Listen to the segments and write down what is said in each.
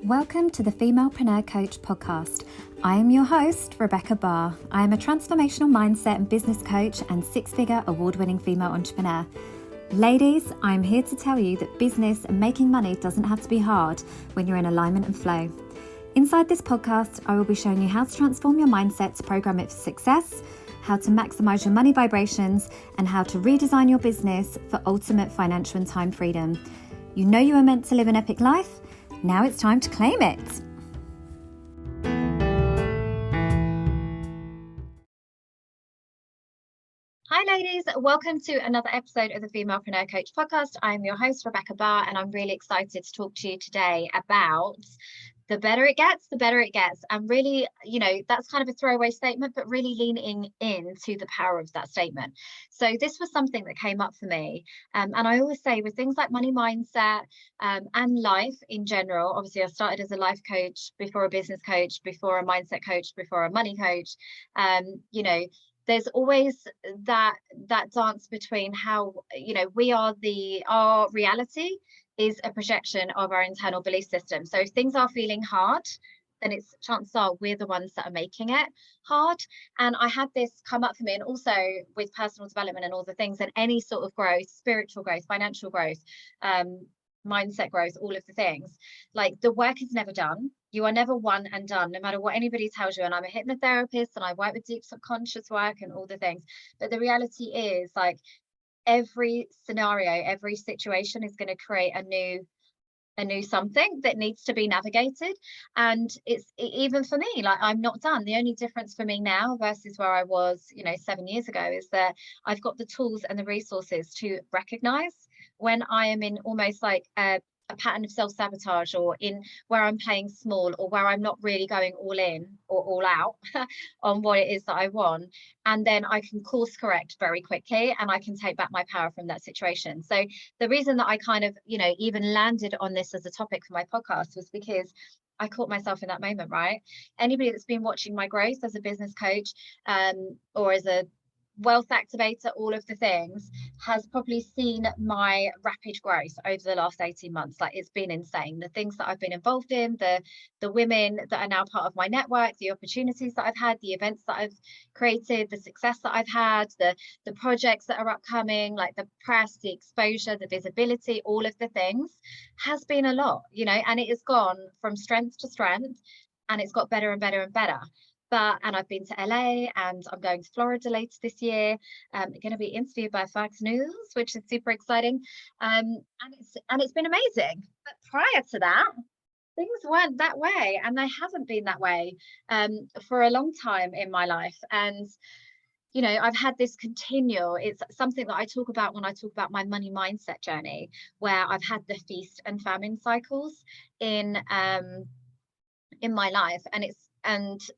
Welcome to the Femalepreneur Coach podcast. I am your host, Rebecca Barr. I am a transformational mindset and business coach and six-figure award-winning female entrepreneur. Ladies, I'm here to tell you that business and making money doesn't have to be hard when you're in alignment and flow. Inside this podcast, I will be showing you how to transform your mindset to program it for success, how to maximize your money vibrations, and how to redesign your business for ultimate financial and time freedom. You know you are meant to live an epic life. Now it's time to claim it. Hi ladies, welcome to another episode of the Femalepreneur Coach podcast. I'm your host, Rebecca Barr, and I'm really excited to talk to you today about the better it gets, the better it gets. And really, that's kind of a throwaway statement, but really leaning into the power of that statement. So this was something that came up for me. And I always say with things like money mindset and life in general, obviously I started as a life coach, before a business coach, before a mindset coach, before a money coach. There's always that dance between how, we are our reality is a projection of our internal belief system. So if things are feeling hard, then it's chances are we're the ones that are making it hard. And I had this come up for me, and also with personal development and all the things, and any sort of growth, spiritual growth, financial growth, mindset growth, all of the things, like the work is never done. You are never one and done, no matter what anybody tells you. And I'm a hypnotherapist and I work with deep subconscious work and all the things. But the reality is, like, every scenario, every situation is going to create a new something that needs to be navigated. And it's even for me, like, I'm not done. The only difference for me now versus where I was 7 years ago is that I've got the tools and the resources to recognize when I am in almost like a pattern of self-sabotage, or in where I'm playing small, or where I'm not really going all in or all out on what it is that I want. And then I can course correct very quickly, and I can take back my power from that situation. So the reason that I kind of, even landed on this as a topic for my podcast was because I caught myself in that moment, right? Anybody that's been watching my growth as a business coach, or as a Wealth Activator, all of the things, has probably seen my rapid growth over the last 18 months. Like, it's been insane. The things that I've been involved in, the women that are now part of my network, the opportunities that I've had, the events that I've created, the success that I've had, the projects that are upcoming, like the press, the exposure, the visibility, all of the things has been a lot, and it has gone from strength to strength, and it's got better and better and better. And I've been to LA, and I'm going to Florida later this year. I'm going to be interviewed by Fox News, which is super exciting. And it's been amazing. But prior to that, things weren't that way, and they haven't been that way for a long time in my life. And I've had this continual, it's something that I talk about when I talk about my money mindset journey, where I've had the feast and famine cycles in my life. And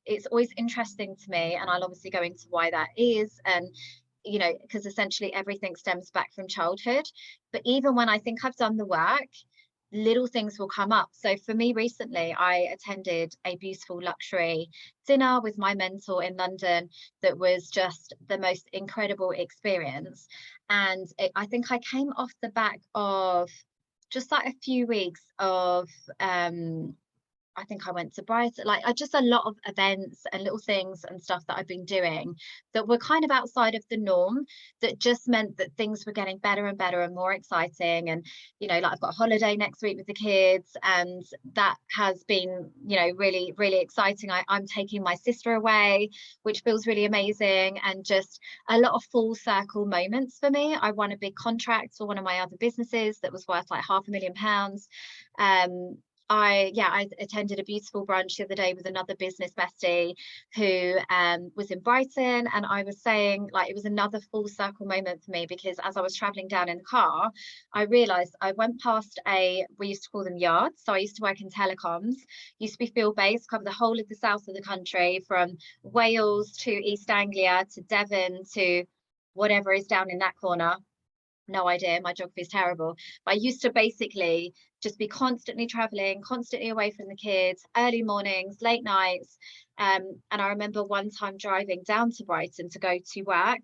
it's always interesting to me, and I'll obviously go into why that is, and because essentially everything stems back from childhood. But even when I think I've done the work, little things will come up. So for me recently, I attended a beautiful luxury dinner with my mentor in London that was just the most incredible experience. And I think I came off the back of just like a few weeks of I think I went to Brighton, just a lot of events and little things and stuff that I've been doing that were kind of outside of the norm, that just meant that things were getting better and better and more exciting. And, I've got a holiday next week with the kids, and that has been, really, really exciting. I'm taking my sister away, which feels really amazing, and just a lot of full circle moments for me. I won a big contract for one of my other businesses that was worth like £500,000. I attended a beautiful brunch the other day with another business bestie who was in Brighton, and I was saying, like, it was another full circle moment for me, because as I was traveling down in the car, I realized I went past we used to call them yards. So I used to work in telecoms, used to be field based, cover the whole of the south of the country, from Wales to East Anglia to Devon to whatever is down in that corner. No idea, my geography is terrible. But I used to basically just be constantly traveling, constantly away from the kids, early mornings, late nights. And I remember one time driving down to Brighton to go to work,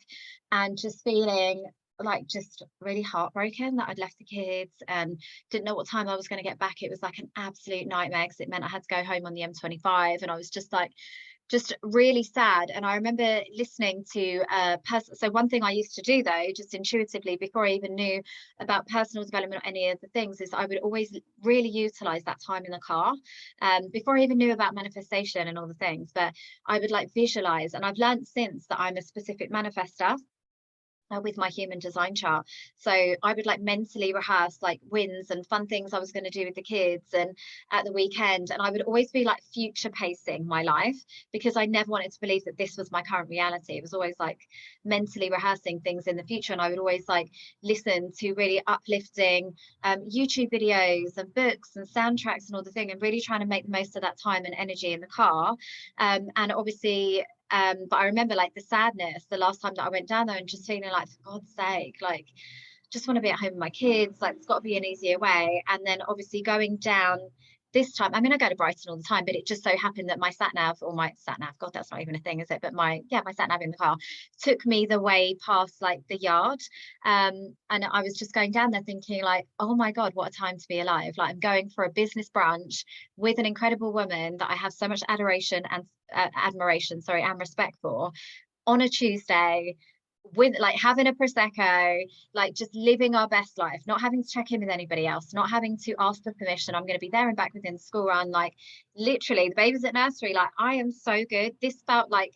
and just feeling like just really heartbroken that I'd left the kids and didn't know what time I was going to get back. It was like an absolute nightmare because it meant I had to go home on the M25, and I was just like, just really sad. And I remember listening to a person. So one thing I used to do though, just intuitively, before I even knew about personal development or any of the things, is I would always really utilize that time in the car, before I even knew about manifestation and all the things. But I would like visualize, and I've learned since that I'm a specific manifester, with my human design chart. So I would like mentally rehearse like wins and fun things I was going to do with the kids and at the weekend. And I would always be like future pacing my life, because I never wanted to believe that this was my current reality. It was always like mentally rehearsing things in the future. And I would always like listen to really uplifting YouTube videos and books and soundtracks and all the thing, and really trying to make the most of that time and energy in the car. And obviously, but I remember like the sadness the last time that I went down there, and just feeling like, for God's sake, like just want to be at home with my kids, like it's got to be an easier way. And then obviously going down this time, I mean, I go to Brighton all the time, but it just so happened that my sat nav, God, that's not even a thing, is it? But my sat nav in the car took me the way past like the yard. And I was just going down there thinking like, oh my God, what a time to be alive. Like I'm going for a business brunch with an incredible woman that I have so much adoration and and respect for, on a Tuesday, with like having a prosecco, like just living our best life, not having to check in with anybody else, not having to ask for permission. I'm going to be there and back within the school run, like literally the baby's at nursery. Like I am so good. This felt like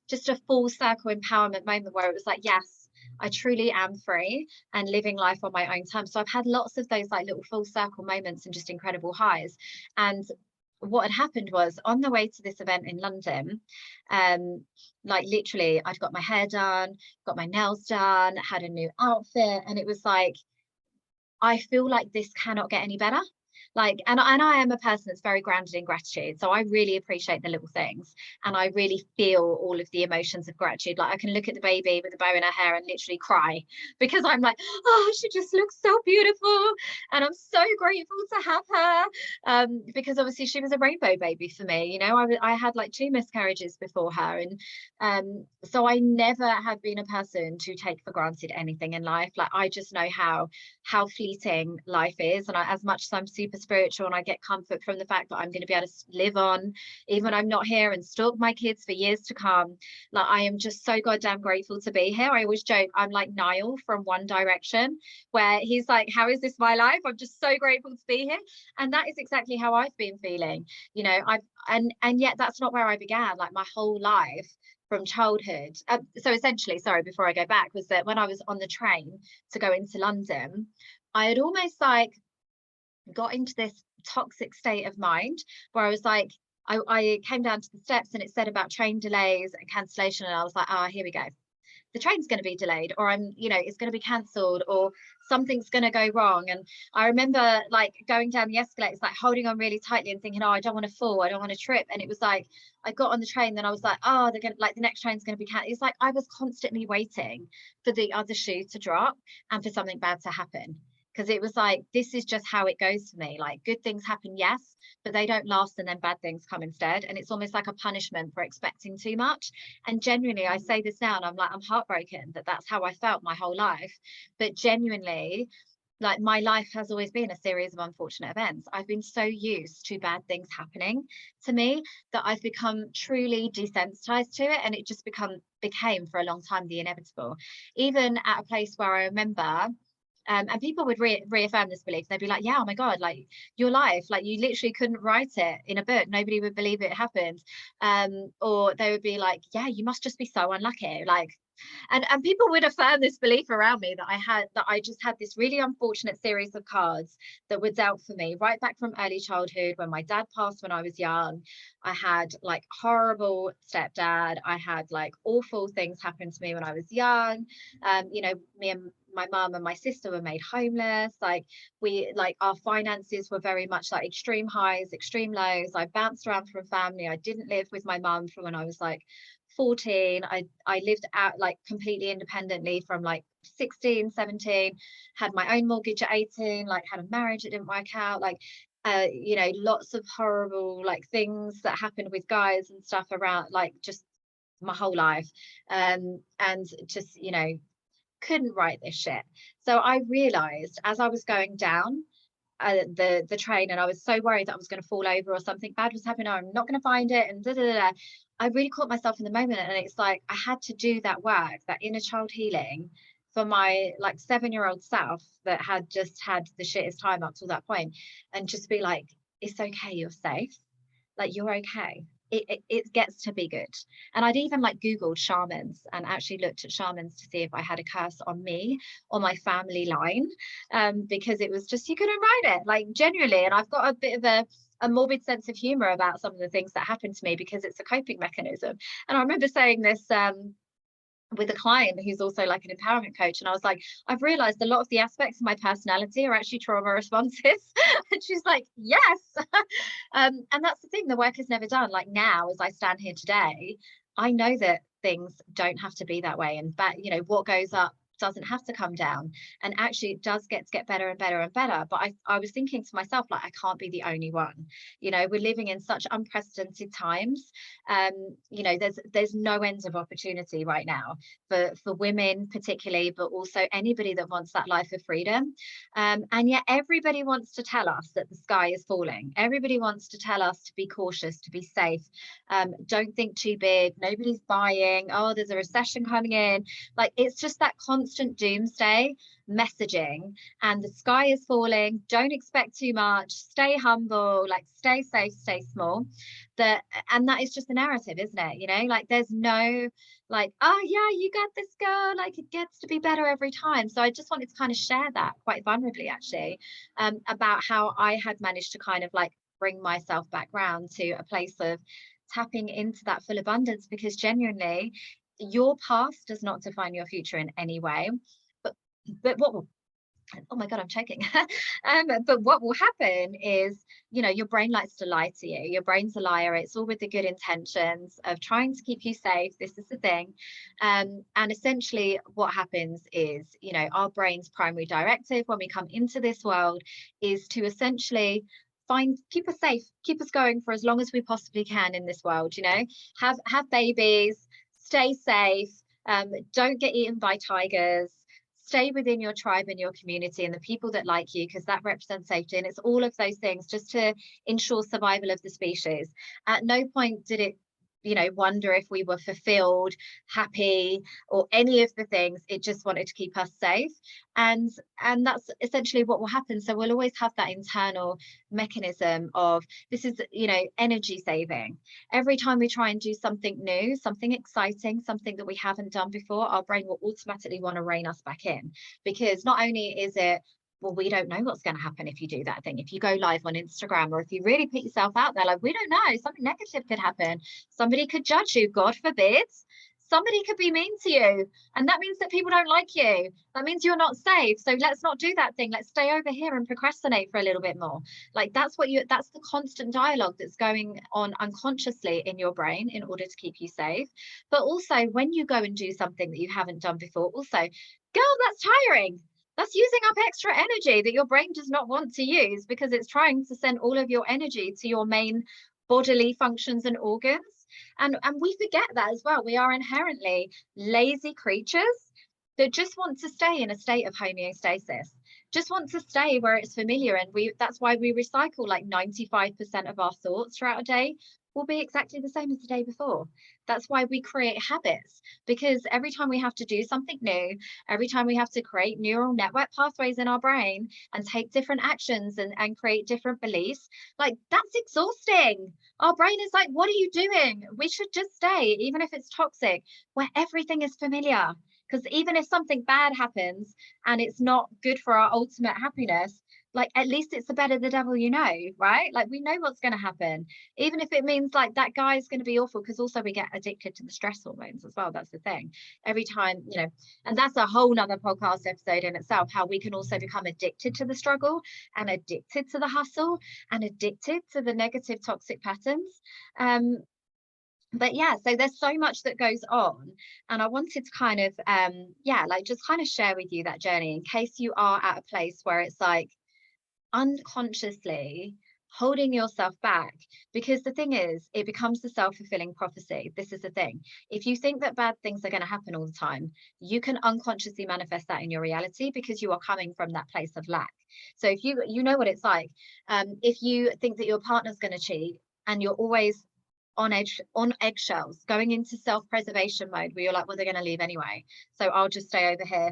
just a full circle empowerment moment where it was like, yes, I truly am free and living life on my own terms. So I've had lots of those like little full circle moments and just incredible highs. And what had happened was, on the way to this event in London, like literally I'd got my hair done, got my nails done, had a new outfit, and it was like, I feel like this cannot get any better. Like, and I am a person that's very grounded in gratitude. So I really appreciate the little things. And I really feel all of the emotions of gratitude. Like I can look at the baby with the bow in her hair and literally cry, because I'm like, oh, she just looks so beautiful. And I'm so grateful to have her. Because obviously she was a rainbow baby for me. You know, I had like 2 miscarriages before her. And so I never have been a person to take for granted anything in life. Like I just know how fleeting life is. And as much as I'm super spiritual and I get comfort from the fact that I'm going to be able to live on, even when I'm not here, and stalk my kids for years to come, like I am just so goddamn grateful to be here. I always joke I'm like Niall from One Direction, where he's like, how is this my life? I'm just so grateful to be here. And that is exactly how I've been feeling. You know, and yet that's not where I began. Like my whole life from childhood. So essentially, sorry, before I go back, was that when I was on the train to go into London, I had almost like got into this toxic state of mind where I was like, I came down to the steps and it said about train delays and cancellation, and I was like, ah, here we go. The train's going to be delayed, or it's going to be cancelled, or something's going to go wrong. And I remember like going down the escalators, like holding on really tightly and thinking, oh, I don't want to fall, I don't want to trip. And it was like, I got on the train, then I was like, oh, they're going to, like, the next train's going to be cancelled. It's like I was constantly waiting for the other shoe to drop and for something bad to happen. Because it was like, this is just how it goes for me. Like good things happen, yes, but they don't last, and then bad things come instead. And it's almost like a punishment for expecting too much. And genuinely, I say this now and I'm like, I'm heartbroken that that's how I felt my whole life. But genuinely, like my life has always been a series of unfortunate events. I've been so used to bad things happening to me that I've become truly desensitized to it. And it just became for a long time the inevitable. Even at a place where I remember, and people would reaffirm this belief. They'd be like, yeah, oh my God, like your life, like you literally couldn't write it in a book. Nobody would believe it happened. Or they would be like, yeah, you must just be so unlucky. Like, and people would affirm this belief around me that I just had this really unfortunate series of cards that were dealt for me right back from early childhood. When my dad passed when I was young, I had like horrible stepdad. I had like awful things happen to me when I was young. Me and my mum and my sister were made homeless. Like our finances were very much like extreme highs, extreme lows. I bounced around from family. I didn't live with my mum from when I was like 14. I lived out like completely independently from like 16, 17, had my own mortgage at 18, like had a marriage that didn't work out, like lots of horrible like things that happened with guys and stuff around, like just my whole life. And just couldn't write this shit. So I realized as I was going down the train, and I was so worried that I was going to fall over or something bad was happening, or I'm not going to find it, and I really caught myself in the moment. And it's like I had to do that work, that inner child healing, for my like 7-year-old self that had just had the shittest time up till that point, and just be like, it's okay, you're safe, like you're okay. It gets to be good. And I'd even like Googled shamans and actually looked at shamans to see if I had a curse on me or my family line, because it was just, you couldn't write it, like genuinely. And I've got a bit of a morbid sense of humor about some of the things that happened to me because it's a coping mechanism. And I remember saying this with a client who's also like an empowerment coach, and I was like, I've realized a lot of the aspects of my personality are actually trauma responses. And she's like, yes. And that's the thing, the work is never done. Like now, as I stand here today, I know that things don't have to be that way, and what goes up doesn't have to come down, and actually it does get better and better and better. But I was thinking to myself, like, I can't be the only one. We're living in such unprecedented times. There's no end of opportunity right now for women particularly, but also anybody that wants that life of freedom. And yet everybody wants to tell us that the sky is falling. Everybody wants to tell us to be cautious, to be safe. Don't think too big. Nobody's buying. Oh, there's a recession coming in. Like, it's just that constant doomsday messaging, and the sky is falling. Don't expect too much. Stay humble, like stay safe, stay small. And that is just the narrative, isn't it? Like there's no like, oh yeah, you got this, girl, like it gets to be better every time. So I just wanted to kind of share that quite vulnerably, actually, about how I had managed to kind of like bring myself back round to a place of tapping into that full abundance, because genuinely your past does not define your future in any way. But what will, oh my god, I'm choking. But what will happen is, your brain likes to lie to you. Your brain's a liar. It's all with the good intentions of trying to keep you safe. This is the thing. And essentially what happens is, our brain's primary directive when we come into this world is to essentially keep us safe, keep us going for as long as we possibly can in this world. Have babies, stay safe, don't get eaten by tigers, stay within your tribe and your community and the people that like you, because that represents safety. And it's all of those things just to ensure survival of the species. At no point did it wonder if we were fulfilled, happy, or any of the things. It just wanted to keep us safe. And that's essentially what will happen. So we'll always have that internal mechanism of, this is, energy saving. Every time we try and do something new, something exciting, something that we haven't done before, our brain will automatically want to rein us back in, because not only is it, well, we don't know what's going to happen if you do that thing. If you go live on Instagram, or if you really put yourself out there, like, we don't know, something negative could happen. Somebody could judge you, God forbid. Somebody could be mean to you, and that means that people don't like you. That means you're not safe. So let's not do that thing. Let's stay over here and procrastinate for a little bit more. Like, that's the constant dialogue that's going on unconsciously in your brain in order to keep you safe. But also, when you go and do something that you haven't done before, also, girl, that's tiring. That's using up extra energy that your brain does not want to use, because it's trying to send all of your energy to your main bodily functions and organs. And we forget that as well. We are inherently lazy creatures that just want to stay in a state of homeostasis, just want to stay where it's familiar. And that's why we recycle like 95% of our thoughts throughout a day will be exactly the same as the day before. That's why we create habits, because every time we have to do something new, every time we have to create neural network pathways in our brain and take different actions and create different beliefs, like, that's exhausting. Our brain is like, what are you doing? We should just stay, even if it's toxic, where everything is familiar. Because even if something bad happens and it's not good for our ultimate happiness, like, at least it's the better the devil right? Like, we know what's going to happen, even if it means like that guy is going to be awful, because also we get addicted to the stress hormones as well. That's the thing. Every time, and that's a whole nother podcast episode in itself, how we can also become addicted to the struggle and addicted to the hustle and addicted to the negative toxic patterns. But yeah, so there's so much that goes on, and I wanted to kind of just kind of share with you that journey, in case you are at a place where it's like, unconsciously holding yourself back, because the thing is, it becomes the self-fulfilling prophecy. This is the thing. If you think that bad things are going to happen all the time, you can unconsciously manifest that in your reality, because you are coming from that place of lack. So if you know what it's like, if you think that your partner's going to cheat and you're always on eggshells, going into self-preservation mode, where you're like, well, they're going to leave anyway, so I'll just stay over here.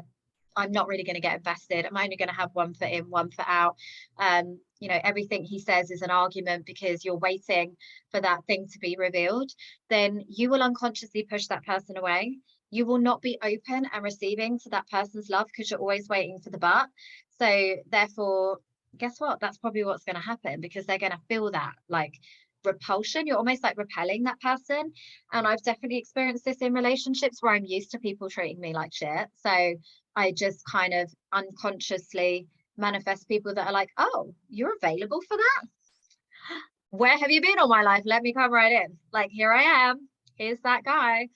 I'm not really going to get invested. I'm only going to have one foot in, one foot out. Everything he says is an argument, because you're waiting for that thing to be revealed. Then you will unconsciously push that person away. You will not be open and receiving to that person's love, because you're always waiting for the but. So therefore, guess what? That's probably what's going to happen, because they're going to feel that like repulsion. You're almost like repelling that person. And I've definitely experienced this in relationships where I'm used to people treating me like shit. So I just kind of unconsciously manifest people that are like, oh, you're available for that? Where have you been all my life? Let me come right in. Like, here I am. Here's that guy.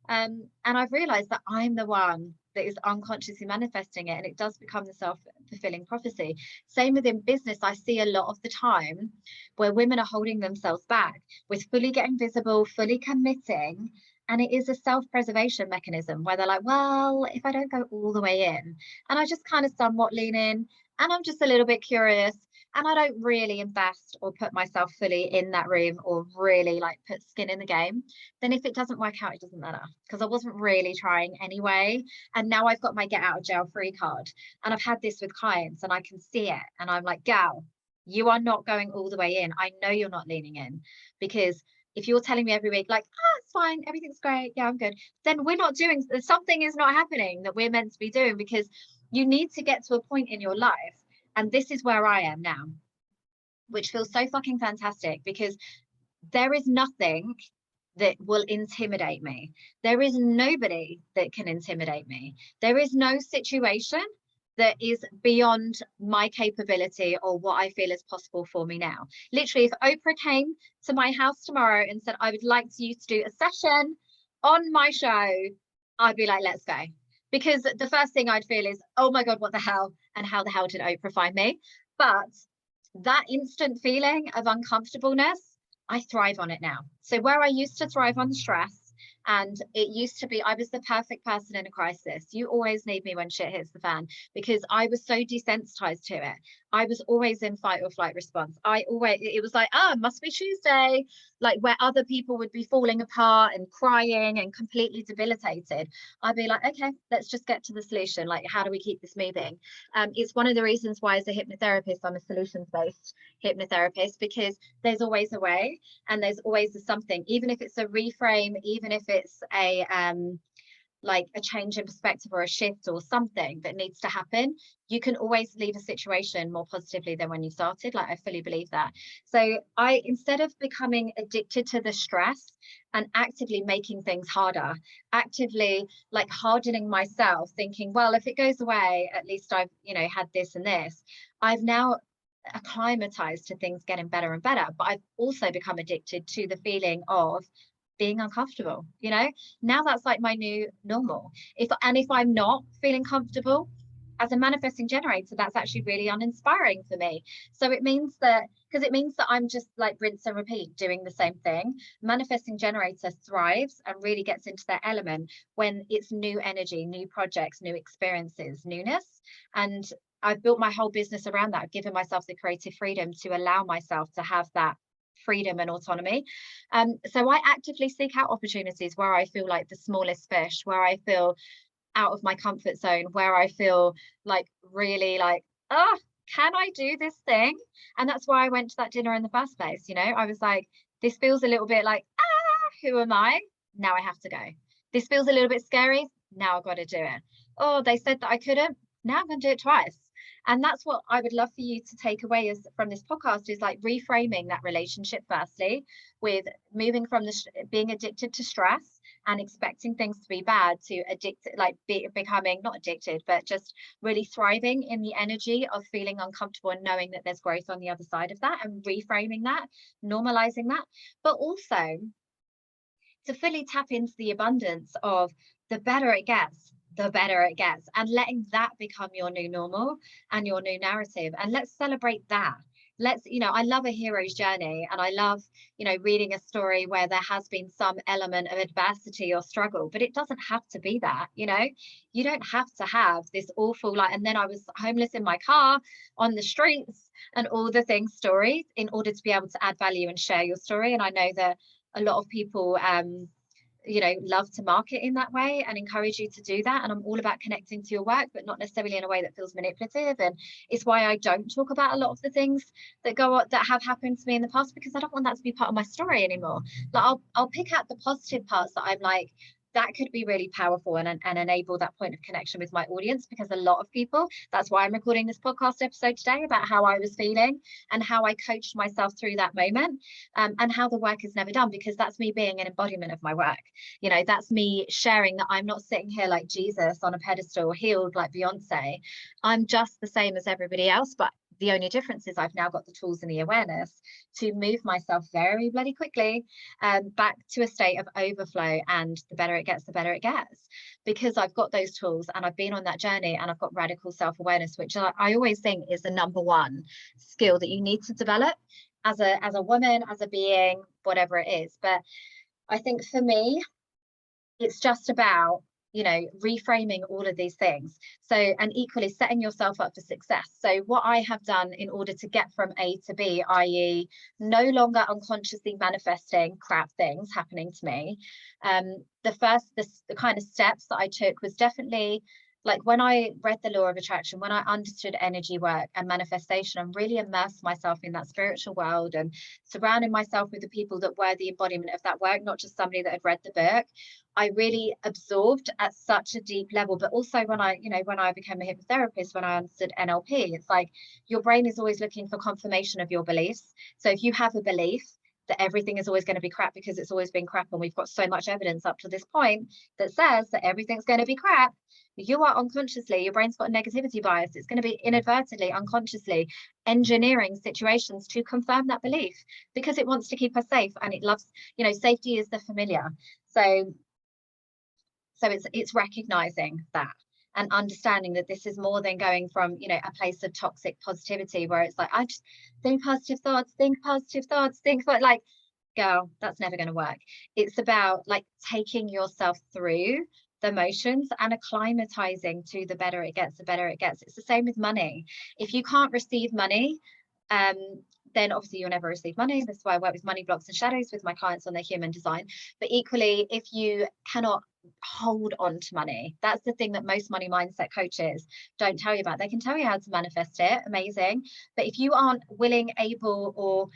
And I've realized that I'm the one that is unconsciously manifesting it, and it does become the self-fulfilling prophecy. Same within business. I see a lot of the time where women are holding themselves back with fully getting visible, fully committing, and it is a self-preservation mechanism where they're like, well, if I don't go all the way in, and I just kind of somewhat lean in, and I'm just a little bit curious, and I don't really invest or put myself fully in that room, or really like put skin in the game, then if it doesn't work out, it doesn't matter, because I wasn't really trying anyway. And now I've got my get out of jail free card. And I've had this with clients, and I can see it. And I'm like, gal, you are not going all the way in. I know you're not leaning in, because if you're telling me every week, like, it's fine, everything's great, yeah, I'm good, then we're not doing, something is not happening that we're meant to be doing, because you need to get to a point in your life. And this is where I am now, which feels so fucking fantastic, because there is nothing that will intimidate me. There is nobody that can intimidate me. There is no situation that is beyond my capability or what I feel is possible for me now. Literally, if Oprah came to my house tomorrow and said, I would like you to do a session on my show, I'd be like, let's go. Because the first thing I'd feel is, oh my God, what the hell? And how the hell did Oprah find me? But that instant feeling of uncomfortableness, I thrive on it now. So where I used to thrive on stress, and it used to be, I was the perfect person in a crisis. You always need me when shit hits the fan, because I was so desensitized to it. I was always in fight or flight response. It was like, oh, it must be Tuesday, like where other people would be falling apart and crying and completely debilitated. I'd be like, okay, let's just get to the solution. Like, how do we keep this moving? It's one of the reasons why, as a hypnotherapist, I'm a solutions-based hypnotherapist, because there's always a way, and there's always something, even if it's a reframe, even if it's a like a change in perspective or a shift or something that needs to happen, you can always leave a situation more positively than when you started. Like, I fully believe that. So instead of becoming addicted to the stress and actively making things harder, actively like hardening myself, thinking, well, if it goes away, at least I've, had this and this, I've now acclimatized to things getting better and better. But I've also become addicted to the feeling of being uncomfortable. Now that's like my new normal. If I'm not feeling comfortable as a manifesting generator, that's actually really uninspiring for me. So it means that I'm just like rinse and repeat doing the same thing. Manifesting generator thrives and really gets into their element when it's new energy, new projects, new experiences, newness. And I've built my whole business around that. I've given myself the creative freedom to allow myself to have that freedom and autonomy. So I actively seek out opportunities where I feel like the smallest fish, where I feel out of my comfort zone, where I feel like really like, oh, can I do this thing? And that's why I went to that dinner in the first place. I was like, this feels a little bit like, who am I? Now I have to go. This feels a little bit scary. Now I've got to do it. Oh, they said that I couldn't. Now I'm going to do it twice. And that's what I would love for you to take away from this podcast, is like reframing that relationship firstly, with moving from being addicted to stress and expecting things to be bad, to becoming not addicted, but just really thriving in the energy of feeling uncomfortable and knowing that there's growth on the other side of that, and reframing that, normalizing that, but also to fully tap into the abundance of the better it gets, and letting that become your new normal and your new narrative. And let's celebrate that. let's, you know, I love a hero's journey, and I love, you know, reading a story where there has been some element of adversity or struggle, but it doesn't have to be that, you know. You don't have to have this awful, like, and then I was homeless in my car, on the streets, and all the things stories, in order to be able to add value and share your story. And I know that a lot of people you know, love to market in that way and encourage you to do that. And I'm all about connecting to your work, but not necessarily in a way that feels manipulative. And it's why I don't talk about a lot of the things that have happened to me in the past, because I don't want that to be part of my story anymore. Like, I'll pick out the positive parts that I'm like, that could be really powerful and enable that point of connection with my audience, because a lot of people, that's why I'm recording this podcast episode today, about how I was feeling and how I coached myself through that moment, and how the work is never done, because that's me being an embodiment of my work. You know, that's me sharing that I'm not sitting here like Jesus on a pedestal, healed like Beyonce. I'm just the same as everybody else, but the only difference is I've now got the tools and the awareness to move myself very bloody quickly back to a state of overflow. And the better it gets, the better it gets, because I've got those tools and I've been on that journey, and I've got radical self-awareness, which I always think is the number one skill that you need to develop as a woman, as a being, whatever it is. But I think for me, it's just about, you know, reframing all of these things. So, and equally setting yourself up for success. So what I have done in order to get from A to B, i.e. no longer unconsciously manifesting crap things happening to me, the kind of steps that I took was definitely, like, when I read the law of attraction, when I understood energy work and manifestation, and really immersed myself in that spiritual world and surrounding myself with the people that were the embodiment of that work, not just somebody that had read the book, I really absorbed at such a deep level. But also when I, you know, when I became a hypnotherapist, when I understood NLP, it's like your brain is always looking for confirmation of your beliefs. So if you have a belief that everything is always going to be crap because it's always been crap, and we've got so much evidence up to this point that says that everything's going to be crap, you are unconsciously, your brain's got a negativity bias. It's going to be inadvertently, unconsciously engineering situations to confirm that belief, because it wants to keep us safe, and it loves, you know, safety is the familiar. So it's recognizing that and understanding that this is more than going from, you know, a place of toxic positivity where it's like, I just think positive thoughts, think like, girl, that's never going to work. It's about like taking yourself through the motions and acclimatizing to the better it gets, the better it gets. It's the same with money. If you can't receive money, then obviously you'll never receive money. That's why I work with money blocks and shadows with my clients on their human design. But equally, if you cannot hold on to money, that's the thing that most money mindset coaches don't tell you about. They can tell you how to manifest it, amazing, but if you aren't willing, able, or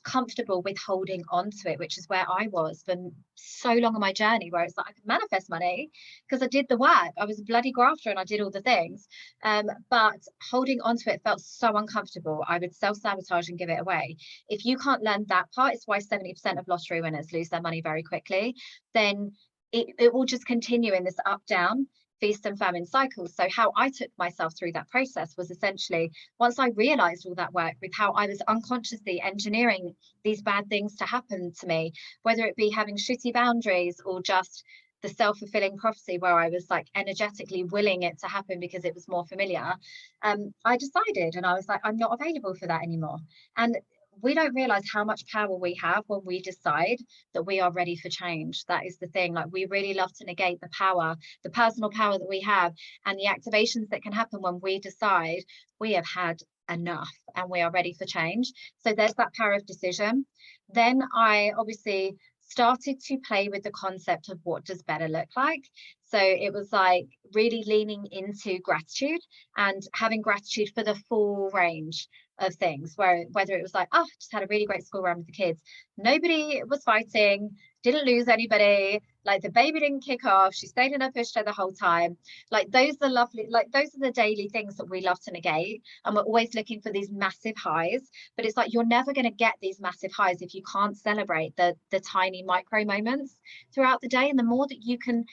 comfortable with holding on to it, which is where I was for so long on my journey, where it's like I could manifest money because I did the work, I was a bloody grafter and I did all the things, but holding on to it felt so uncomfortable. I would self-sabotage and give it away. If you can't learn that part, it's why 70% of lottery winners lose their money very quickly. Then it will just continue in this up down feast and famine cycle. So how I took myself through that process was essentially, once I realized all that work with how I was unconsciously engineering these bad things to happen to me, whether it be having shitty boundaries or just the self-fulfilling prophecy where I was like energetically willing it to happen because it was more familiar, I decided, and I was like, I'm not available for that anymore. And we don't realize how much power we have when we decide that we are ready for change. That is the thing. Like, we really love to negate the power, the personal power that we have, and the activations that can happen when we decide we have had enough and we are ready for change. So there's that power of decision. Then I obviously started to play with the concept of what does better look like. So it was like really leaning into gratitude and having gratitude for the full range of things, whether it was like, oh, just had a really great school run with the kids, nobody was fighting, didn't lose anybody, like the baby didn't kick off, she stayed in her pushchair the whole time. Like, those are lovely, like those are the daily things that we love to negate, and we're always looking for these massive highs. But it's like, you're never going to get these massive highs if you can't celebrate the tiny micro moments throughout the day. And the more that you can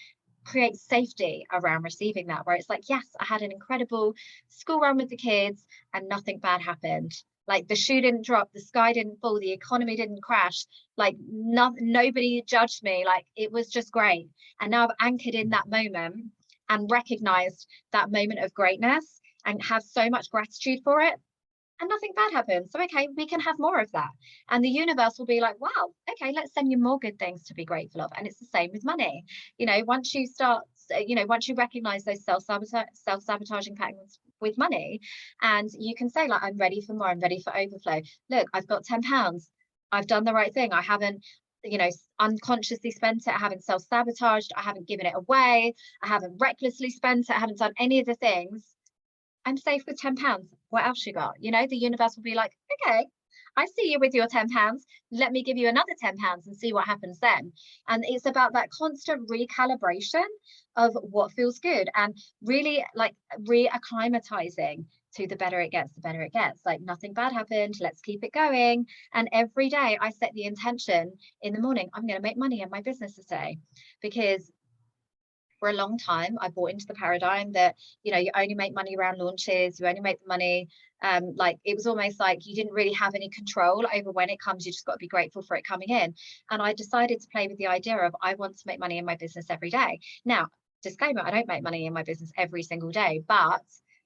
create safety around receiving that, where it's like, yes, I had an incredible school run with the kids and nothing bad happened, like the shoe didn't drop, the sky didn't fall, the economy didn't crash, like nobody judged me, like it was just great. And now I've anchored in that moment and recognized that moment of greatness and have so much gratitude for it. and nothing bad happens. So, okay, we can have more of that. And the universe will be like, wow, okay, let's send you more good things to be grateful of. And it's the same with money. Once you start, once you recognize those self-sabotaging patterns with money, and you can say, like, I'm ready for more, I'm ready for overflow. Look, I've got £10. I've done the right thing. I haven't, unconsciously spent it. I haven't self-sabotaged. I haven't given it away. I haven't recklessly spent it. I haven't done any of the things. I'm safe with £10. What else you got? The universe will be like, okay, I see you with your £10. Let me give you another £10 and see what happens then. And it's about that constant recalibration of what feels good, and really like reacclimatizing to the better it gets, the better it gets. Like, nothing bad happened. Let's keep it going. And every day I set the intention in the morning, I'm going to make money in my business today, because for a long time I bought into the paradigm that you only make money around launches, you only make the money, like it was almost like you didn't really have any control over when it comes. You just got to be grateful for it coming in. And I decided to play with the idea of, I want to make money in my business every day. Now, disclaimer, I don't make money in my business every single day, but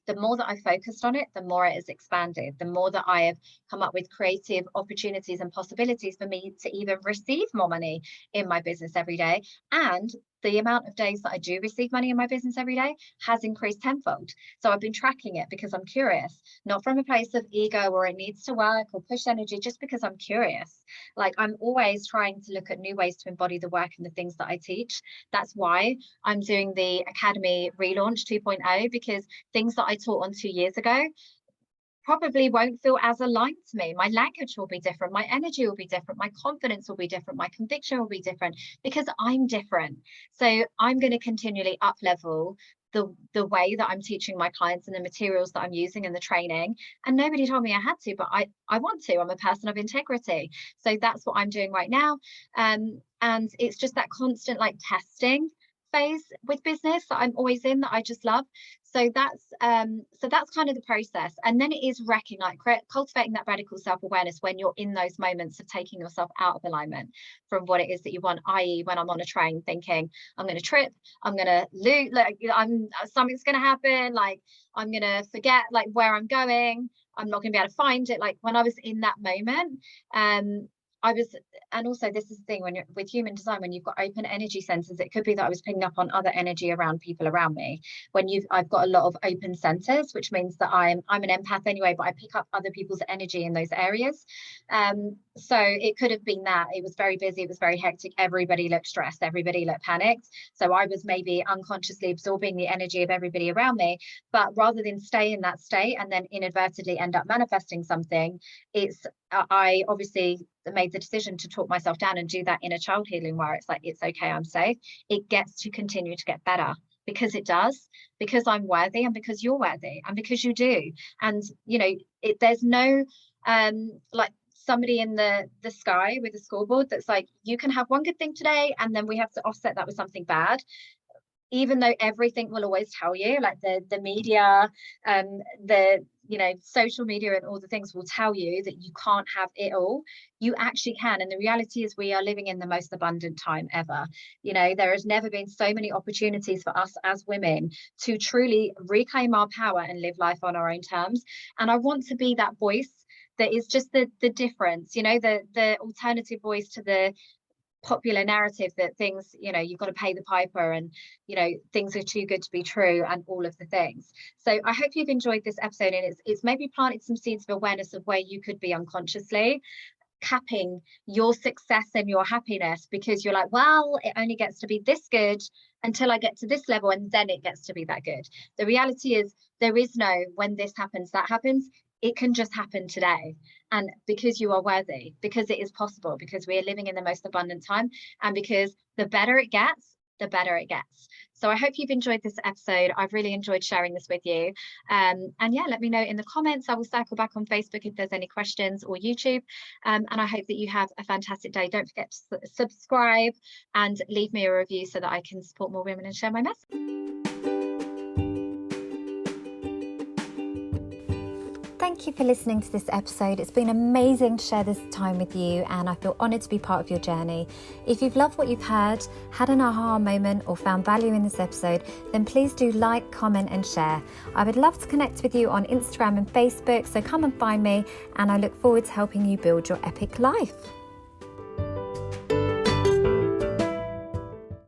the more that I focused on it, the more it has expanded, the more that I have come up with creative opportunities and possibilities for me to even receive more money in my business every day. And the amount of days that I do receive money in my business every day has increased tenfold. So I've been tracking it because I'm curious, not from a place of ego or it needs to work or push energy, just because I'm curious. Like, I'm always trying to look at new ways to embody the work and the things that I teach. That's why I'm doing the Academy relaunch 2.0, because things that I taught on 2 years ago probably won't feel as aligned to me. My language will be different, my energy will be different, my confidence will be different, my conviction will be different, because I'm different. So I'm going to continually up level the way that I'm teaching my clients and the materials that I'm using in the training. And nobody told me I had to, but I want to. I'm a person of integrity. So that's what I'm doing right now. And it's just that constant like testing phase with business that I'm always in, that I just love. So that's kind of the process. And then it is cultivating that radical self-awareness when you're in those moments of taking yourself out of alignment from what it is that you want. I.e., when I'm on a train thinking I'm going to trip, I'm going to lose, like something's going to happen, like I'm going to forget like where I'm going, I'm not going to be able to find it. Like, when I was in that moment, and also this is the thing, when you're with human design, when you've got open energy centers, it could be that I was picking up on other energy around people around me. I've got a lot of open centers, which means that I'm an empath anyway, but I pick up other people's energy in those areas. So it could have been that it was very busy, it was very hectic, everybody looked stressed, everybody looked panicked. So I was maybe unconsciously absorbing the energy of everybody around me. But rather than stay in that state and then inadvertently end up manifesting something, I obviously made the decision to talk myself down and do that inner child healing, where it's like, it's okay, I'm safe. It gets to continue to get better, because it does, because I'm worthy, and because you're worthy, and because you do. And there's no like somebody in the sky with a scoreboard that's like, you can have one good thing today and then we have to offset that with something bad. Even though everything will always tell you, like the media, the social media and all the things will tell you that you can't have it all, you actually can. And the reality is, we are living in the most abundant time ever. There has never been so many opportunities for us as women to truly reclaim our power and live life on our own terms. And I want to be that voice that is just the difference, the alternative voice to the popular narrative that things, you've got to pay the piper, and things are too good to be true, and all of the things. So I hope you've enjoyed this episode, and it's maybe planted some seeds of awareness of where you could be unconsciously capping your success and your happiness, because you're like, well, it only gets to be this good until I get to this level, and then it gets to be that good. The reality is, there is no when this happens, that happens. It can just happen today. And because you are worthy, because it is possible, because we are living in the most abundant time, and because the better it gets, the better it gets. So I hope you've enjoyed this episode. I've really enjoyed sharing this with you. And yeah, let me know in the comments. I will circle back on Facebook if there's any questions, or YouTube. And I hope that you have a fantastic day. Don't forget to subscribe and leave me a review so that I can support more women and share my message. thank you for listening to this episode. It's been amazing to share this time with you, and I feel honoured to be part of your journey. If you've loved what you've heard, had an aha moment, or found value in this episode, then please do like, comment and share. I would love to connect with you on Instagram and Facebook, so come and find me, and I look forward to helping you build your epic life.